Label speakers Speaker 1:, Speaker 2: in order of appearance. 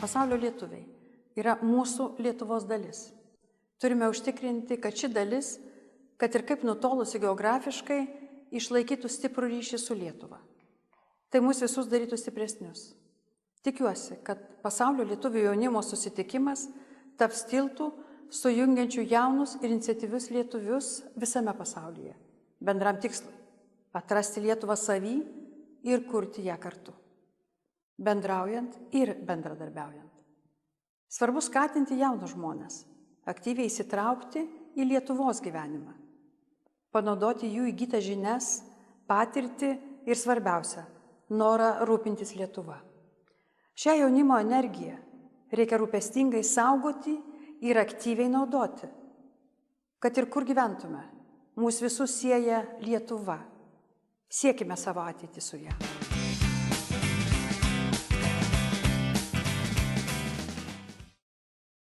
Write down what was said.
Speaker 1: pasaulio lietuviai, yra mūsų Lietuvos dalis. Turime užtikrinti, kad ši dalis, kad ir kaip nutolusi geografiškai, išlaikytų stiprų ryšį su Lietuva. Tai mūsų visus darytų stipresnius. Tikiuosi, kad pasaulio lietuvių jaunimo susitikimas taps tiltų sujungiančių jaunus ir iniciatyvius lietuvius visame pasaulyje. Bendram tikslui – atrasti Lietuvą savy ir kurti ją kartu. Bendraujant ir bendradarbiaujant. Svarbu skatinti jaunus žmones, aktyviai įsitraukti į Lietuvos gyvenimą, panaudoti jų įgytas žinias, patirtį ir svarbiausia – norą rūpintis Lietuva. Šią jaunimo energiją reikia rūpestingai saugoti ir aktyviai naudoti, kad ir kur gyventume, mūsų visus sieja Lietuva. Siekime savo ateitį su ja.